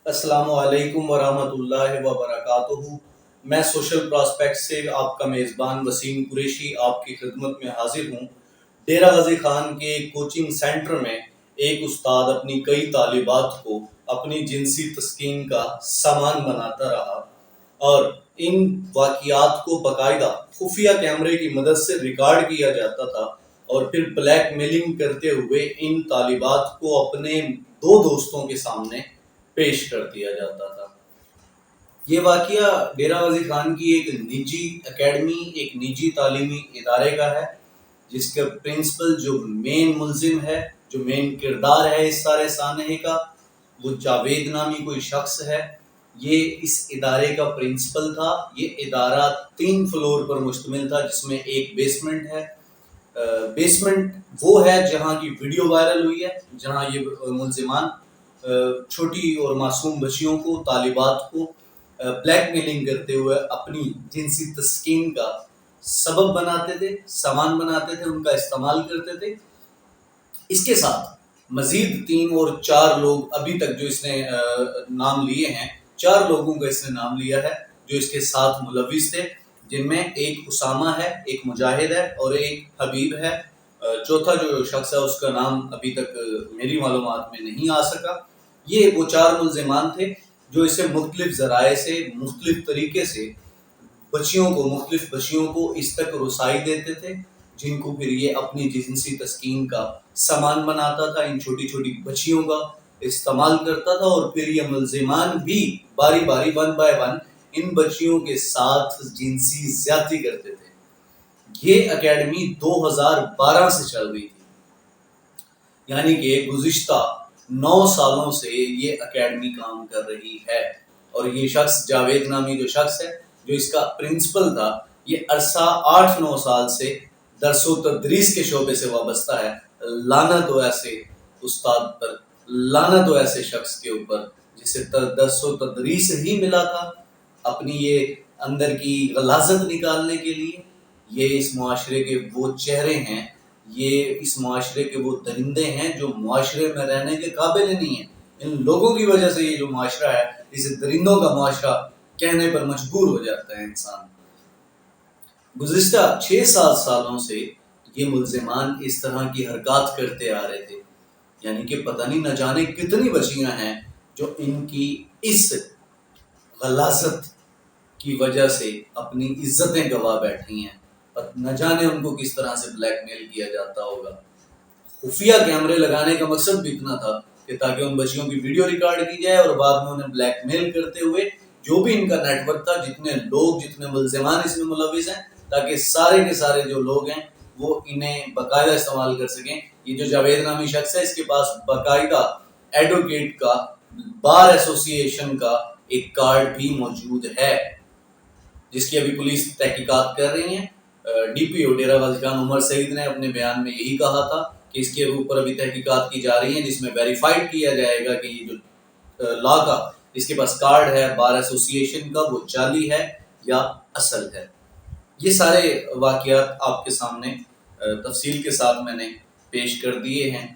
السلام علیکم ورحمۃ اللہ وبرکاتہ۔ میں سوشل پراسپیکٹ سے آپ کا میزبان وسیم قریشی آپ کی خدمت میں حاضر ہوں۔ ڈیرہ غازی خان کے کوچنگ سینٹر میں ایک استاد اپنی کئی طالبات کو اپنی جنسی تسکین کا سامان بناتا رہا اور ان واقعات کو باقاعدہ خفیہ کیمرے کی مدد سے ریکارڈ کیا جاتا تھا اور پھر بلیک میلنگ کرتے ہوئے ان طالبات کو اپنے دو دوستوں کے سامنے پیش کر دیا جاتا تھا۔ یہ واقعہ ڈیرہ غازی خان کی ایک نجی اکیڈمی، ایک نجی تعلیمی ادارے کا ہے، جس کا پرنسپل جو مین ملزم ہے، جو مین کردار ہے اس سارے سانحے کا، وہ جاوید نامی کوئی شخص ہے۔ یہ اس ادارے کا پرنسپل تھا۔ یہ ادارہ 3 فلور پر مشتمل تھا، جس میں ایک بیسمنٹ ہے۔ بیسمنٹ وہ ہے جہاں کی ویڈیو وائرل ہوئی ہے، جہاں یہ ملزمان چھوٹی اور معصوم بچیوں کو، طالبات کو بلیک میلنگ کرتے ہوئے اپنی جنسی تسکین کا سبب بناتے تھے، سامان بناتے تھے، ان کا استعمال کرتے تھے۔ اس کے ساتھ مزید 3 اور 4 لوگ ابھی تک جو اس نے نام لیے ہیں، 4 لوگوں کا اس نے نام لیا ہے جو اس کے ساتھ ملوث تھے، جن میں ایک اسامہ ہے، ایک مجاہد ہے اور ایک حبیب ہے۔ چوتھا جو شخص ہے اس کا نام ابھی تک میری معلومات میں نہیں آ سکا۔ یہ وہ 4 ملزمان تھے جو اسے مختلف ذرائع سے، مختلف طریقے سے مختلف بچیوں کو اس تک رسائی دیتے تھے، جن کو پھر یہ اپنی جنسی تسکین کا سامان بناتا تھا، ان چھوٹی چھوٹی بچیوں کا استعمال کرتا تھا، اور پھر یہ ملزمان بھی باری باری 1 بائی 1 ان بچیوں کے ساتھ جنسی زیادتی کرتے تھے۔ یہ اکیڈمی 2012 سے چل رہی تھی، یعنی کہ گزشتہ 9 سالوں سے یہ اکیڈمی کام کر رہی ہے، اور یہ شخص جاوید نامی جو شخص ہے، جو اس کا پرنسپل تھا، یہ عرصہ 8-9 سال سے درس و تدریس کے شعبے سے وابستہ ہے۔ لعنت ہو ایسے استاد پر، لعنت ہو ایسے شخص کے اوپر جسے درس و تدریس ہی ملا تھا اپنی یہ اندر کی غلاظت نکالنے کے لیے۔ یہ اس معاشرے کے وہ چہرے ہیں، یہ اس معاشرے کے وہ درندے ہیں جو معاشرے میں رہنے کے قابل نہیں ہیں۔ ان لوگوں کی وجہ سے یہ جو معاشرہ ہے، اسے درندوں کا معاشرہ کہنے پر مجبور ہو جاتا ہے انسان۔ گزشتہ 6-7 سالوں سے یہ ملزمان اس طرح کی حرکات کرتے آ رہے تھے، یعنی کہ پتہ نہیں نہ جانے کتنی بچیاں ہیں جو ان کی اس غلاظت کی وجہ سے اپنی عزتیں گوا بیٹھی ہیں، نہ جانے ان کو کس طرح سے بلیک میل کیا جاتا ہوگا۔ خفیہ کیمرے لگانے کا مقصد بھی اتنا تھا کہ تاکہ ان بچیوں کی ویڈیو ریکارڈ کی جائے اور بعد میں انہیں بلیک میل کرتے ہوئے جو بھی ان کا نیٹ ورک تھا، جتنے ملزمان اس میں ملوث ہیں، تاکہ سارے کے سارے جو لوگ ہیں وہ انہیں باقاعدہ استعمال کر سکیں۔ یہ جو جاوید نامی شخص ہے، اس کے پاس باقاعدہ ایڈوکیٹ کا، بار ایسوسی ایشن کا ایک کارڈ بھی موجود ہے، جس کی ابھی پولیس تحقیقات کر رہی ہیں۔ ڈی پی او ڈیرہ غازی خان عمر سعید نے اپنے بیان میں یہی کہا تھا کہ اس کے اوپر ابھی تحقیقات کی جا رہی ہیں، جس میں ویریفائڈ کیا جائے گا کہ یہ جو لا کا اس کے پاس کارڈ ہے بار ایسوسی ایشن کا، وہ جعلی ہے یا اصل ہے۔ یہ سارے واقعات آپ کے سامنے تفصیل کے ساتھ میں نے پیش کر دیے ہیں۔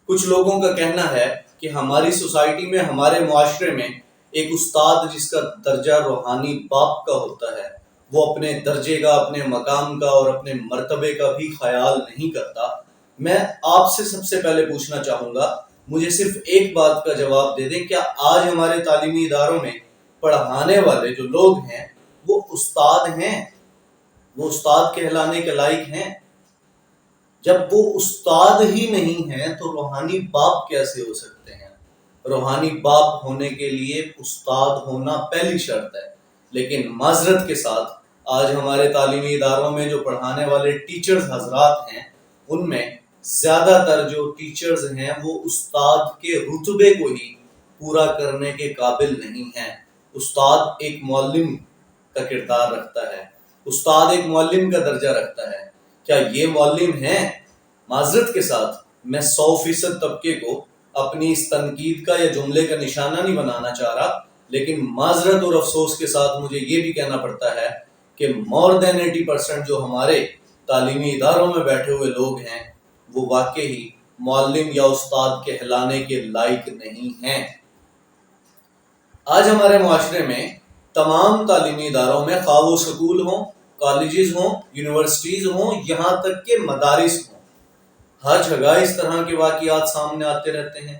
کچھ لوگوں کا کہنا ہے کہ ہماری سوسائٹی میں، ہمارے معاشرے میں ایک استاد جس کا درجہ روحانی باپ کا ہوتا ہے، وہ اپنے درجے کا، اپنے مقام کا اور اپنے مرتبے کا بھی خیال نہیں کرتا۔ میں آپ سے سب سے پہلے پوچھنا چاہوں گا، مجھے صرف ایک بات کا جواب دے دیں، کیا آج ہمارے تعلیمی اداروں میں پڑھانے والے جو لوگ ہیں وہ استاد ہیں؟ وہ استاد کہلانے کے لائق ہیں؟ جب وہ استاد ہی نہیں ہیں تو روحانی باپ کیسے ہو سکتے ہیں؟ روحانی باپ ہونے کے لیے استاد ہونا پہلی شرط ہے۔ لیکن معذرت کے ساتھ آج ہمارے تعلیمی اداروں میں جو پڑھانے والے ٹیچرز حضرات ہیں، ان میں زیادہ تر جو ٹیچرز ہیں وہ استاد کے رتبے کو ہی پورا کرنے کے قابل نہیں ہیں۔ استاد ایک معلم کا کردار رکھتا ہے، استاد ایک معلم کا درجہ رکھتا ہے۔ کیا یہ معلم ہیں؟ معذرت کے ساتھ میں 100% طبقے کو اپنی اس تنقید کا یا جملے کا نشانہ نہیں بنانا چاہ رہا، لیکن معذرت اور افسوس کے ساتھ مجھے یہ بھی کہنا پڑتا ہے کہ more than 80% جو ہمارے تعلیمی اداروں میں بیٹھے ہوئے لوگ ہیں وہ واقعی معلم یا استاد کہلانے کے لائق نہیں ہیں۔ آج ہمارے معاشرے میں تمام تعلیمی اداروں میں، خواہ وہ سکول ہوں، کالجز ہوں، یونیورسٹیز ہوں، یہاں تک کہ مدارس ہوں، ہر جگہ اس طرح کے واقعات سامنے آتے رہتے ہیں۔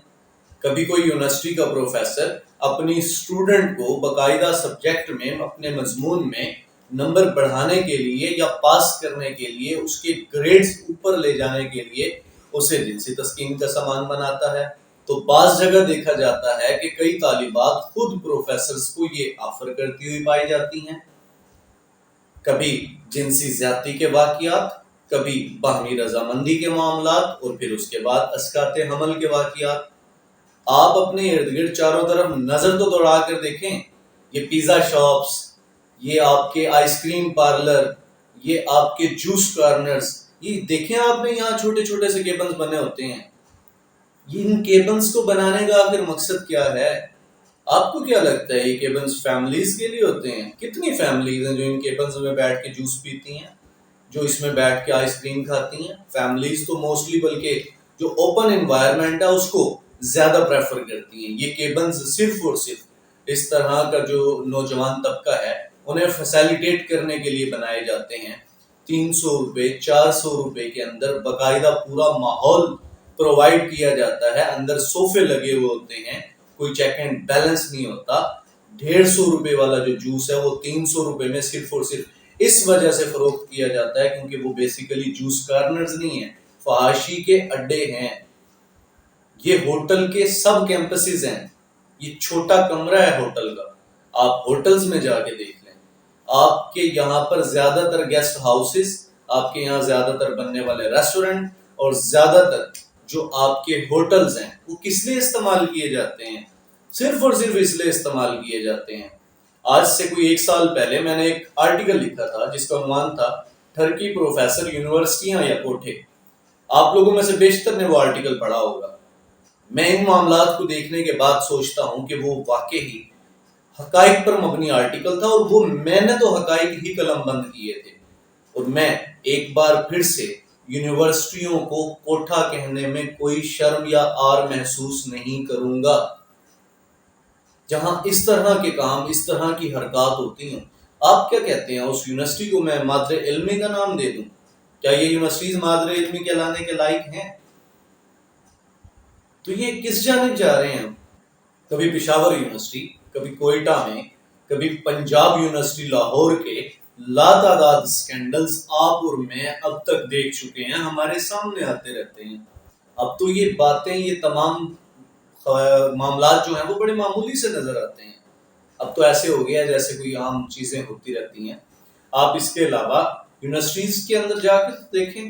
کبھی کوئی یونیورسٹی کا پروفیسر اپنی اسٹوڈنٹ کو باقاعدہ سبجیکٹ میں، اپنے مضمون میں نمبر بڑھانے کے لیے یا پاس کرنے کے لیے، اس کے گریڈز اوپر لے جانے کے لیے اسے جنسی تسکین کا سامان بناتا ہے۔ تو بعض جگہ دیکھا جاتا ہے کہ کئی طالبات خود پروفیسرز کو یہ آفر کرتی ہوئی پائی جاتی ہیں۔ کبھی جنسی زیادتی کے واقعات، کبھی باہمی رضامندی کے معاملات، اور پھر اس کے بعد اسقاط حمل کے واقعات۔ آپ اپنے ارد گرد چاروں طرف نظر تو دوڑا کر دیکھیں، یہ پیزا شاپس، یہ آپ کے آئس کریم پارلر، یہ آپ کے جوس کارنرز، یہ دیکھیں آپ نے یہاں چھوٹے چھوٹے سے کیبنز بنے ہوتے ہیں۔ ان کیبنز کو بنانے کا آخر مقصد کیا ہے؟ آپ کو کیا لگتا ہے یہ کیبنز فیملیز کے لیے ہوتے ہیں؟ کتنی فیملیز ہیں جو ان کیبنز میں بیٹھ کے جوس پیتی ہیں، جو اس میں بیٹھ کے آئس کریم کھاتی ہیں؟ فیملیز تو موسٹلی بلکہ جو اوپن انوائرمنٹ ہے اس کو زیادہ پریفر کرتی ہیں۔ یہ کیبنز صرف اور صرف اس طرح کا جو نوجوان طبقہ ہے انہیں فیسیلیٹیٹ کرنے کے لیے بنائے جاتے ہیں۔ 300 روپے 400 روپے کے اندر باقاعدہ پورا ماحول پرووائڈ کیا جاتا ہے، اندر صوفے لگے ہوئے ہوتے ہیں، کوئی چیک اینڈ بیلنس نہیں ہوتا۔ 150 روپے والا جو جوس ہے وہ 300 روپے میں صرف اور صرف اس وجہ سے فروخت کیا جاتا ہے کیونکہ وہ بیسیکلی جوس کارنرز نہیں ہیں، فحاشی کے اڈے ہیں۔ یہ ہوٹل کے سب کیمپسز ہیں، یہ چھوٹا کمرہ ہے ہوٹل کا۔ آپ ہوٹلز میں جا کے دیکھ لیں، آپ کے یہاں پر زیادہ تر گیسٹ ہاؤسز، آپ کے یہاں زیادہ تر بننے والے ریسٹورنٹ اور زیادہ تر جو آپ کے ہوٹلز ہیں وہ کس لیے استعمال کیے جاتے ہیں؟ صرف اور صرف اس لیے استعمال کیے جاتے ہیں۔ آج سے کوئی 1 سال پہلے میں نے ایک آرٹیکل لکھا تھا جس کا عنوان تھا ٹرکی پروفیسر یونیورسٹیاں یا کوٹھے۔ آپ لوگوں میں سے بیشتر نے وہ آرٹیکل پڑھا ہوگا۔ میں ان معاملات کو دیکھنے کے بعد سوچتا ہوں کہ وہ واقعی حقائق پر مبنی آرٹیکل تھا، اور وہ میں نے تو حقائق ہی قلم بند کیے تھے۔ اور میں ایک بار پھر سے یونیورسٹیوں کو کوٹھا کہنے میں کوئی شرم یا آر محسوس نہیں کروں گا۔ جہاں اس طرح کے کام، اس طرح کی حرکات ہوتی ہیں، آپ کیا کہتے ہیں اس یونیورسٹی کو میں مادر علمی کا نام دے دوں؟ کیا یہ یونیورسٹیز مادر علمی کہلانے کے لائق ہیں؟ تو یہ کس جانب جا رہے ہیں؟ کبھی پشاور یونیورسٹی، کبھی کوئٹہ میں، کبھی پنجاب یونیورسٹی لاہور کے لاتعداد سکینڈلز آپ اور میں اب تک دیکھ چکے ہیں، ہمارے سامنے آتے رہتے ہیں۔ اب تو یہ باتیں، یہ تمام معاملات جو ہیں وہ بڑے معمولی سے نظر آتے ہیں۔ اب تو ایسے ہو گیا جیسے کوئی عام چیزیں ہوتی رہتی ہیں۔ آپ اس کے علاوہ یونیورسٹیز کے اندر جا کر دیکھیں،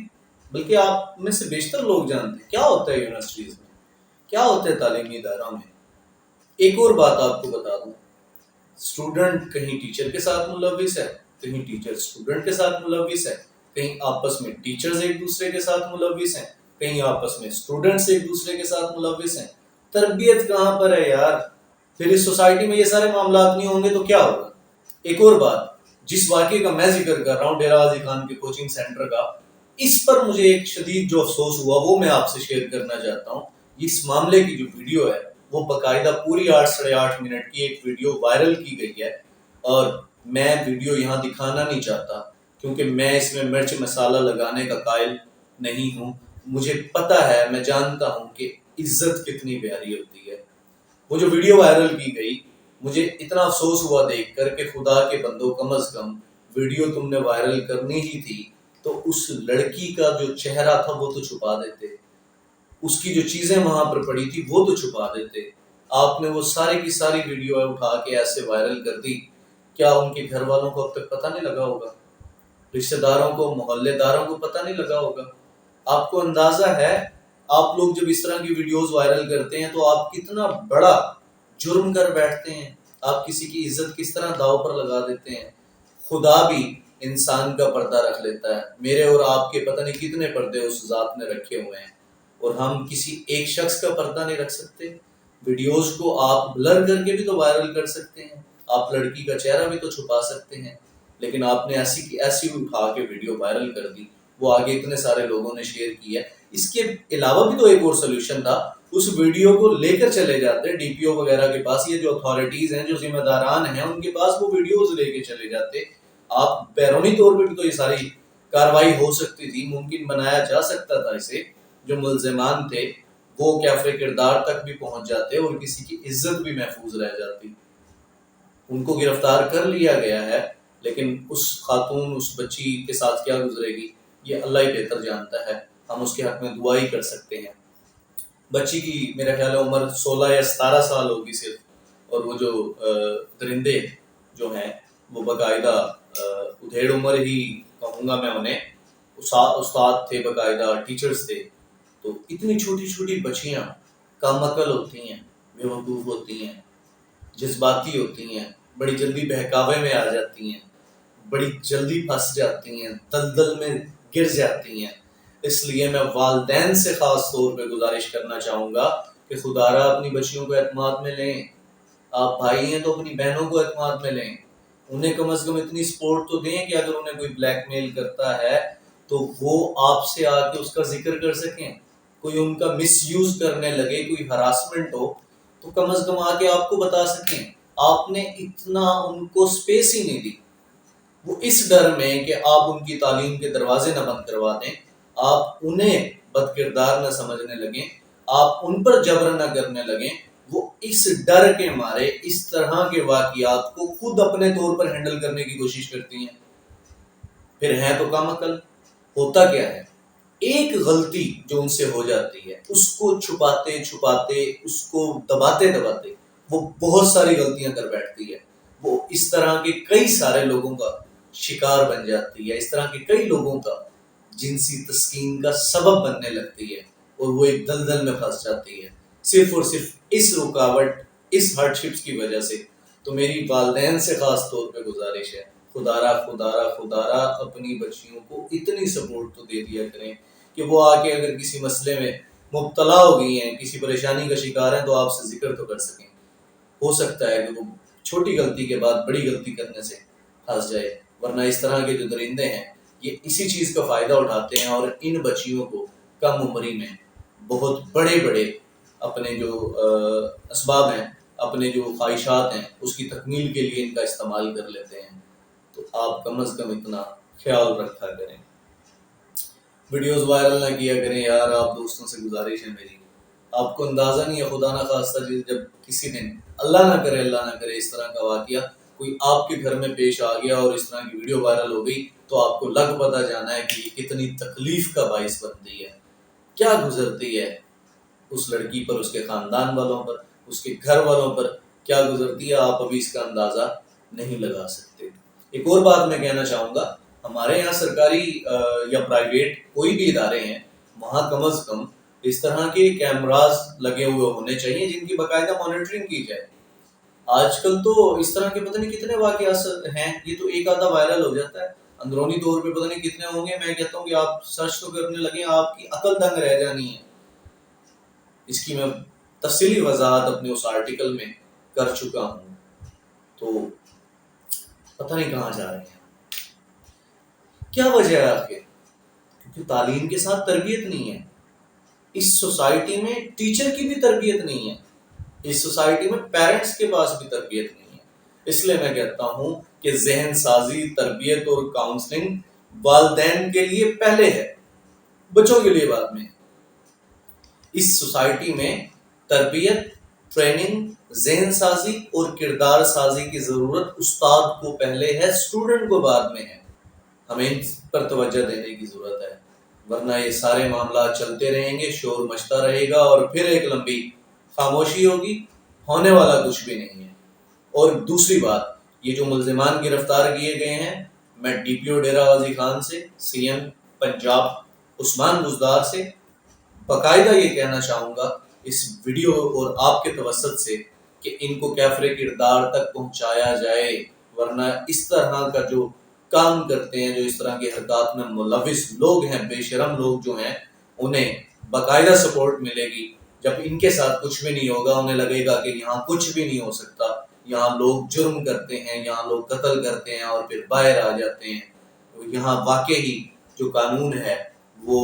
بلکہ آپ میں سے بیشتر لوگ جانتے ہیں کیا ہوتا ہے یونیورسٹیز میں، کیا ہوتا ہے تعلیمی اداروں میں۔ ایک اور بات آپ کو بتا دوں، اسٹوڈنٹ کہیں ٹیچر کے ساتھ ملوث ہے، کہیں ٹیچر اسٹوڈنٹ کے ساتھ ملوث ہے، کہیں آپس میں ٹیچرز ایک دوسرے کے ساتھ ملوث ہیں، کہیں آپس میں اسٹوڈنٹس ایک دوسرے کے ساتھ ملوث ہیں۔ تربیت کہاں پر ہے یار؟ پھر اس سوسائٹی میں یہ سارے معاملات نہیں ہوں گے تو کیا ہوگا؟ ایک اور بات، جس واقعے کا میں ذکر کر رہا ہوں ڈیرہ غازی خان کے کوچنگ سینٹر کا، اس پر مجھے ایک شدید جو افسوس ہوا وہ میں آپ سے شیئر کرنا چاہتا ہوں۔ اس معاملے کی جو ویڈیو ہے وہ باقاعدہ پوری 8 منٹ کی ایک ویڈیو وائرل کی گئی ہے، اور میں ویڈیو یہاں دکھانا نہیں چاہتا کیونکہ میں اس میں مرچ مسالہ لگانے کا قائل نہیں ہوں۔ مجھے پتا ہے، میں جانتا ہوں کہ عزت کتنی پیاری ہوتی ہے۔ وہ جو ویڈیو وائرل کی گئی، مجھے اتنا افسوس ہوا دیکھ کر کہ خدا کے بندو، کم از کم ویڈیو تم نے وائرل کرنی ہی تھی تو اس لڑکی کا جو چہرہ تھا وہ تو چھپا دیتے، اس کی جو چیزیں وہاں پر پڑی تھی وہ تو چھپا دیتے۔ آپ نے وہ ساری کی ساری ویڈیو اٹھا کے ایسے وائرل کر دی، کیا ان کے گھر والوں کو اب تک پتہ نہیں لگا ہوگا؟ رشتہ داروں کو، محلے داروں کو پتہ نہیں لگا ہوگا؟ آپ کو اندازہ ہے آپ لوگ جب اس طرح کی ویڈیوز وائرل کرتے ہیں تو آپ کتنا بڑا جرم کر بیٹھتے ہیں، آپ کسی کی عزت کس طرح داؤ پر لگا دیتے ہیں۔ خدا بھی انسان کا پردہ رکھ لیتا ہے، میرے اور آپ کے پتہ نہیں کتنے پردے اس ذات نے رکھے ہوئے ہیں، اور ہم کسی ایک شخص کا پردہ نہیں رکھ سکتے؟ ویڈیوز کو آپ بلر کر کے بھی تو وائرل کر سکتے ہیں، آپ لڑکی کا چہرہ بھی تو چھپا سکتے ہیں، لیکن آپ نے ایسی کی ایسی اٹھا کے ویڈیو وائرل کر دی۔ وہ آگے اتنے سارے لوگوں نے شیئر کیا. اس کے علاوہ بھی تو ایک اور سولوشن تھا, اس ویڈیو کو لے کر چلے جاتے ڈی پی او وغیرہ کے پاس, یہ جو اتھارٹیز ہیں جو ذمہ داران ہیں ان کے پاس, وہ ویڈیوز لے کے چلے جاتے. آپ بیرونی طور پہ بھی تو یہ ساری کاروائی ہو سکتی تھی, ممکن بنایا جا سکتا تھا اسے. جو ملزمان تھے وہ کیفر کردار تک بھی پہنچ جاتے اور کسی کی عزت بھی محفوظ رہ جاتی. ان کو گرفتار کر لیا گیا ہے, لیکن اس خاتون, اس بچی کے ساتھ کیا گزرے گی یہ اللہ ہی بہتر جانتا ہے. ہم اس کے حق میں دعا ہی کر سکتے ہیں. بچی کی میرا خیال ہے عمر 16 یا 17 سال ہوگی صرف, اور وہ جو درندے جو ہیں وہ باقاعدہ ادھیڑ عمر ہی کہوں گا میں انہیں, استاد تھے باقاعدہ, ٹیچرز تھے. تو اتنی چھوٹی چھوٹی بچیاں کم عقل ہوتی ہیں, بے وقوف ہوتی ہیں, جذباتی ہوتی ہیں, بڑی جلدی بہکاوے میں آ جاتی ہیں, بڑی جلدی پھنس جاتی ہیں, دلدل میں گر جاتی ہیں. اس لیے میں والدین سے خاص طور پہ گزارش کرنا چاہوں گا کہ خدارا اپنی بچیوں کو اعتماد میں لیں. آپ بھائی ہیں تو اپنی بہنوں کو اعتماد میں لیں. انہیں کم از کم اتنی سپورٹ تو دیں کہ اگر انہیں کوئی بلیک میل کرتا ہے تو وہ آپ سے آ کے اس کا ذکر کر سکیں. کوئی ان کا مس یوز کرنے لگے, کوئی ہراسمنٹ ہو, تو کم از کم آ کے آپ کو بتا سکیں. آپ نے اتنا ان کو سپیس ہی نہیں دی. وہ اس ڈر میں کہ آپ ان کی تعلیم کے دروازے نہ بند کروا دیں, آپ انہیں بد کردار نہ سمجھنے لگیں, آپ ان پر جبر نہ کرنے لگیں. وہ اس ڈر کے مارے اس طرح کے واقعات کو خود اپنے طور پر ہینڈل کرنے کی کوشش کرتی ہیں. پھر ہیں تو کم عقل. ہوتا کیا ہے, ایک غلطی جو ان سے ہو جاتی ہے اس کو چھپاتے چھپاتے, اس کو دباتے دباتے وہ بہت ساری غلطیاں کر بیٹھتی ہے. وہ اس طرح کے کئی سارے لوگوں کا شکار بن جاتی ہے, اس طرح کے کئی لوگوں کا جنسی تسکین کا سبب بننے لگتی ہے, اور وہ ایک دلدل میں پھنس جاتی ہے صرف اور صرف اس رکاوٹ, اس ہارڈ شپس کی وجہ سے. تو میری والدین سے خاص طور پہ گزارش ہے, خدارا خدارا خدارا اپنی بچیوں کو اتنی سپورٹ تو دے دیا کریں کہ وہ آ کے اگر کسی مسئلے میں مبتلا ہو گئی ہیں, کسی پریشانی کا شکار ہیں, تو آپ سے ذکر تو کر سکیں. ہو سکتا ہے کہ وہ چھوٹی غلطی کے بعد بڑی غلطی کرنے سے پھنس جائے. ورنہ اس طرح کے جو درندے ہیں یہ اسی چیز کا فائدہ اٹھاتے ہیں, اور ان بچیوں کو کم عمری میں بہت بڑے بڑے اپنے جو اسباب ہیں, اپنے جو خواہشات ہیں, اس کی تکمیل کے لیے ان کا استعمال کر لیتے ہیں. تو آپ کم از کم اتنا خیال رکھا کریں. ویڈیوز وائرل نہ کیا کریں یار, آپ دوستوں سے گزارش ہے میری. آپ کو اندازہ نہیں ہے, خدا نہ خواستہ جب کسی دن اللہ نہ کرے اس طرح کا واقعہ کوئی آپ کے گھر میں پیش آ گیا اور اس طرح کی ویڈیو وائرل ہو گئی, تو آپ کو لگ پتہ جانا ہے کہ کتنی تکلیف کا باعث بنتی ہے, کیا گزرتی ہے اس لڑکی پر, اس کے خاندان والوں پر, اس کے گھر والوں پر کیا گزرتی ہے, آپ ابھی اس کا اندازہ نہیں لگا سکتے. ایک اور بات میں کہنا چاہوں گا, ہمارے یہاں سرکاری یا پرائیویٹ کوئی بھی ادارے ہیں, وہاں کم از کم اس طرح کے کیمراز لگے ہوئے ہونے چاہیے جن کی باقاعدہ مانیٹرنگ کی جائے. آج کل تو اس طرح کے پتہ نہیں کتنے واقعات ہیں, یہ تو ایک آدھا وائرل ہو جاتا ہے, اندرونی طور پہ پتہ نہیں کتنے ہوں گے. میں کہتا ہوں کہ آپ سرچ تو کرنے لگیں, آپ کی عقل دنگ رہ جانی ہے. اس کی میں تفصیلی وضاحت اپنے اس آرٹیکل میں کر چکا ہوں. تو پتہ نہیں کہاں جا رہے ہیں, کیا وجہ ہے آخر؟ کیونکہ تعلیم کے ساتھ تربیت نہیں ہے. اس سوسائٹی میں ٹیچر کی بھی تربیت نہیں ہے, اس سوسائٹی میں پیرنٹس کے پاس بھی تربیت نہیں ہے. اس لیے میں کہتا ہوں کہ ذہن سازی, تربیت اور کاؤنسلنگ والدین کے لیے پہلے ہے, بچوں کے لیے بعد میں. اس سوسائٹی میں تربیت, ٹریننگ, ذہن سازی اور کردار سازی کی ضرورت استاد کو پہلے ہے, اسٹوڈنٹ کو بعد میں ہے. ہمیں ان پر توجہ دینے کی ضرورت ہے, ورنہ یہ سارے معاملات چلتے رہیں گے, شور مچتا رہے گا, اور پھر ایک لمبی خاموشی ہوگی, ہونے والا کچھ بھی نہیں ہے. اور دوسری بات, یہ جو ملزمان گرفتار کیے گئے ہیں, میں ڈی پی او ڈیرہ غازی خان سے, سی ایم پنجاب عثمان بزدار سے باقاعدہ یہ کہنا چاہوں گا اس ویڈیو اور آپ کے توسط سے کہ ان کو کیفر کردار تک پہنچایا جائے. ورنہ اس طرح کا جو کام کرتے ہیں, جو اس طرح کے حرکات میں ملوث لوگ ہیں, بے شرم لوگ جو ہیں, انہیں باقاعدہ سپورٹ ملے گی. جب ان کے ساتھ کچھ بھی نہیں ہوگا, انہیں لگے گا کہ یہاں کچھ بھی نہیں ہو سکتا, یہاں لوگ جرم کرتے ہیں, یہاں لوگ قتل کرتے ہیں اور پھر باہر آ جاتے ہیں. یہاں واقعی جو قانون ہے وہ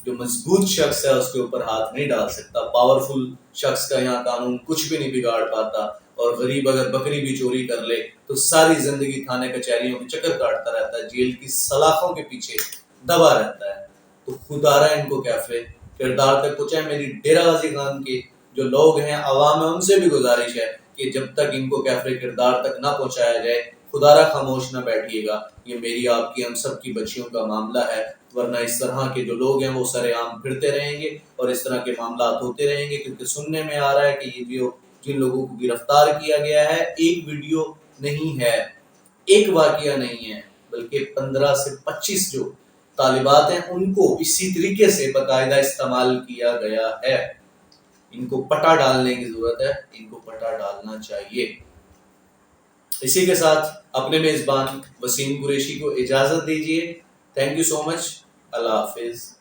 جو مضبوط شخص ہے اس کے اوپر ہاتھ نہیں ڈال سکتا، پاورفل شخص کا یہاں قانون کچھ بھی نہیں بگاڑ پاتا، اور غریب اگر بکری بھی چوری کر لے تو ساری زندگی تھانے کچہریوں کے چکر کاٹتا رہتا ہے، جیل کی سلاخوں کے پیچھے دبا رہتا ہے۔ تو خدا رہا ان کو کیفے کردار تک پہنچائے۔ میری ڈیرہ غازی خان کے جو لوگ ہیں، عوام ہے، ان سے بھی گزارش ہے کہ جب تک ان کو کیفے کردار تک نہ پہنچایا جائے خدا را خاموش نہ بیٹھیے گا۔ یہ میری آپ کی ہم سب کی بچیوں کا معاملہ ہے، ورنہ اس طرح کے جو لوگ ہیں وہ سر عام پھرتے رہیں گے اور اس طرح کے معاملات ہوتے رہیں گے، کیونکہ سننے میں آ رہا ہے کہ یہ جو جن لوگوں کو گرفتار کیا گیا ہے ایک ویڈیو نہیں ہے، ایک واقعہ نہیں ہے، بلکہ 15 سے 25 جو طالبات ہیں ان کو اسی طریقے سے باقاعدہ استعمال کیا گیا ہے۔ ان کو پٹا ڈالنے کی ضرورت ہے، ان کو پٹا ڈالنا چاہیے۔ اسی کے ساتھ اپنے میزبان وسیم قریشی کو اجازت دیجیے۔ تھینک یو سو مچ، اللہ حافظ۔